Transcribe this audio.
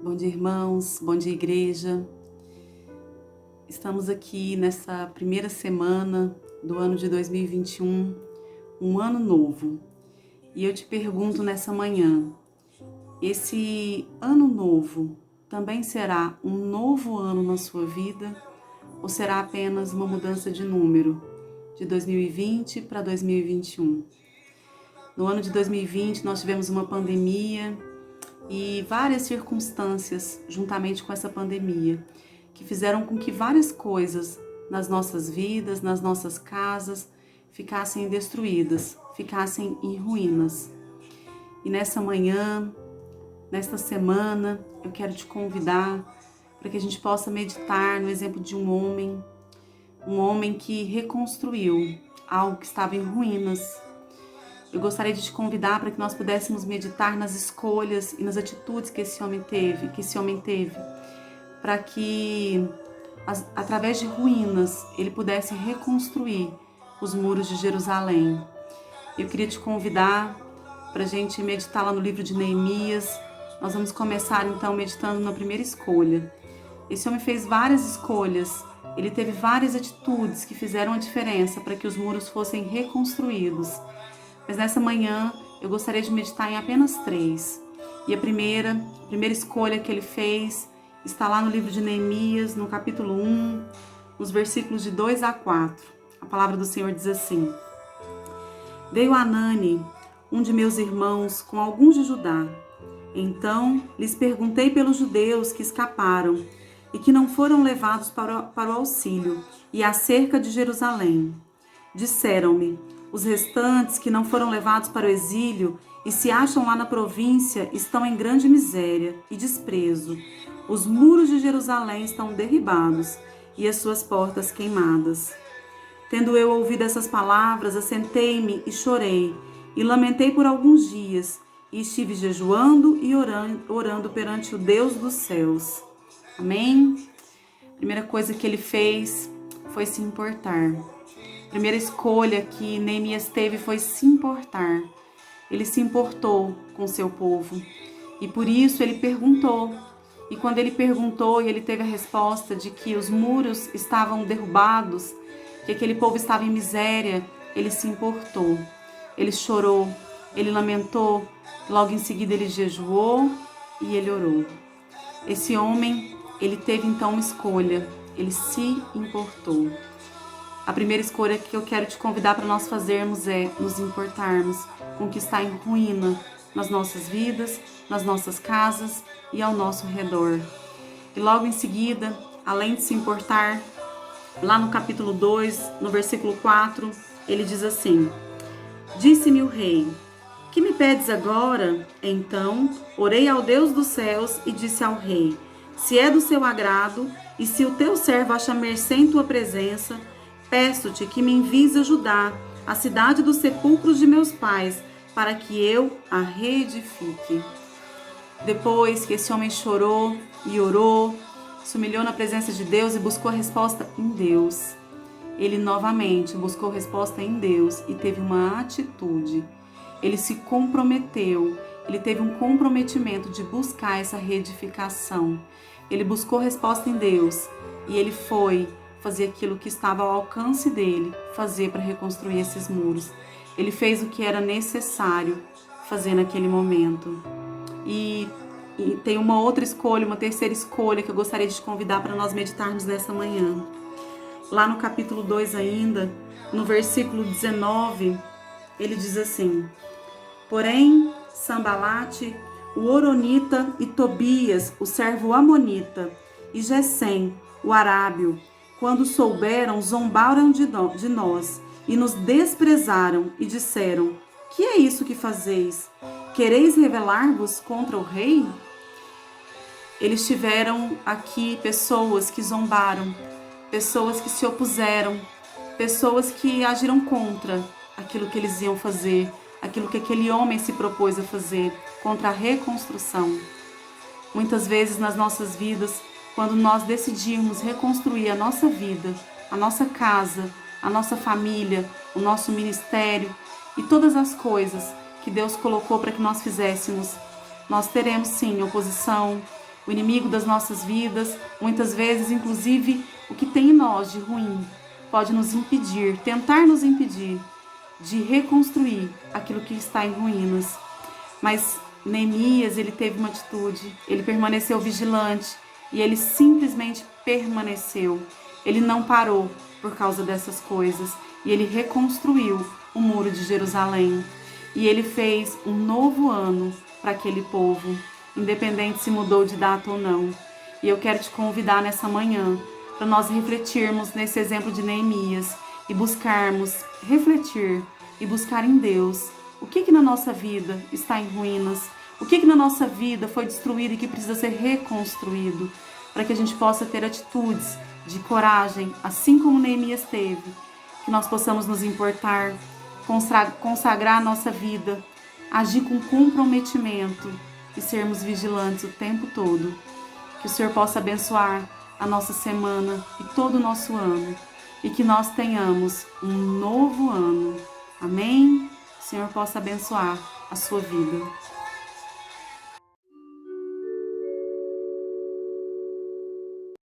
Bom dia, irmãos. Bom dia, igreja. Estamos aqui nessa primeira semana do ano de 2021, um ano novo. E eu te pergunto nessa manhã, esse ano novo também será um novo ano na sua vida ou será apenas uma mudança de número de 2020 para 2021? No ano de 2020 nós tivemos uma pandemia e várias circunstâncias juntamente com essa pandemia que fizeram com que várias coisas nas nossas vidas, nas nossas casas, ficassem destruídas, ficassem em ruínas. E nessa manhã, nesta semana, eu quero te convidar para que a gente possa meditar no exemplo de um homem que reconstruiu algo que estava em ruínas. Eu gostaria de te convidar para que nós pudéssemos meditar nas escolhas e nas atitudes que esse homem teve, para que através de ruínas ele pudesse reconstruir os muros de Jerusalém. Eu queria te convidar para a gente meditar lá no livro de Neemias. Nós vamos começar então meditando na primeira escolha. Esse homem fez várias escolhas, ele teve várias atitudes que fizeram a diferença para que os muros fossem reconstruídos. Mas nessa manhã eu gostaria de meditar em apenas 3. E a primeira escolha que ele fez está lá no livro de Neemias, no capítulo 1, nos versículos de 2 a 4. A palavra do Senhor diz assim: Veio Anani, um de meus irmãos, com alguns de Judá. Então lhes perguntei pelos judeus que escaparam e que não foram levados para o auxílio e acerca de Jerusalém. Disseram-me: os restantes que não foram levados para o exílio e se acham lá na província estão em grande miséria e desprezo. Os muros de Jerusalém estão derribados e as suas portas queimadas. Tendo eu ouvido essas palavras, assentei-me e chorei, e lamentei por alguns dias, e estive jejuando e orando perante o Deus dos céus. Amém? A primeira coisa que ele fez foi se importar. A primeira escolha que Neemias teve foi se importar. Ele se importou com seu povo e por isso ele perguntou. E quando ele perguntou e ele teve a resposta de que os muros estavam derrubados, que aquele povo estava em miséria, ele se importou. Ele chorou, ele lamentou, logo em seguida ele jejuou e ele orou. Esse homem, ele teve então uma escolha, ele se importou. A primeira escolha que eu quero te convidar para nós fazermos é nos importarmos com o que está em ruína nas nossas vidas, nas nossas casas e ao nosso redor. E logo em seguida, além de se importar, lá no capítulo 2, no versículo 4, ele diz assim: Disse-me o rei: que me pedes agora? Então orei ao Deus dos céus e disse ao rei: se é do seu agrado e se o teu servo acha mercê em tua presença, peço-te que me envies a Judá, a cidade dos sepulcros de meus pais, para que eu a reedifique. Depois que esse homem chorou e orou, se humilhou na presença de Deus e buscou a resposta em Deus, ele novamente buscou resposta em Deus e teve uma atitude. Ele se comprometeu, ele teve um comprometimento de buscar essa reedificação. Ele buscou resposta em Deus e ele foi fazer aquilo que estava ao alcance dele, fazer para reconstruir esses muros. Ele fez o que era necessário fazer naquele momento. E tem uma outra escolha, uma terceira escolha que eu gostaria de te convidar para nós meditarmos nessa manhã. Lá no capítulo 2 ainda, no versículo 19, ele diz assim: Porém, Sambalate, o Horonita, e Tobias, o servo Amonita, e Gesem, o Arábio, quando souberam, zombaram de nós e nos desprezaram e disseram: que é isso que fazeis? Quereis rebelar-vos contra o rei? Eles tiveram aqui pessoas que zombaram, pessoas que se opuseram, pessoas que agiram contra aquilo que eles iam fazer, aquilo que aquele homem se propôs a fazer, contra a reconstrução. Muitas vezes nas nossas vidas, quando nós decidimos reconstruir a nossa vida, a nossa casa, a nossa família, o nosso ministério e todas as coisas que Deus colocou para que nós fizéssemos, nós teremos sim oposição, o inimigo das nossas vidas, muitas vezes, inclusive, o que tem em nós de ruim, pode nos impedir, tentar nos impedir de reconstruir aquilo que está em ruínas. Mas Neemias, ele teve uma atitude, ele permaneceu vigilante e ele simplesmente permaneceu. Ele não parou por causa dessas coisas e ele reconstruiu o muro de Jerusalém. E ele fez um novo ano para aquele povo, independente se mudou de data ou não. E eu quero te convidar nessa manhã para nós refletirmos nesse exemplo de Neemias e buscarmos refletir e buscar em Deus o que na nossa vida está em ruínas, o que na nossa vida foi destruído e que precisa ser reconstruído, para que a gente possa ter atitudes de coragem, assim como Neemias teve, que nós possamos nos importar, consagrar a nossa vida, agir com comprometimento e sermos vigilantes o tempo todo. Que o Senhor possa abençoar a nossa semana e todo o nosso ano e que nós tenhamos um novo ano. Amém? O Senhor possa abençoar a sua vida.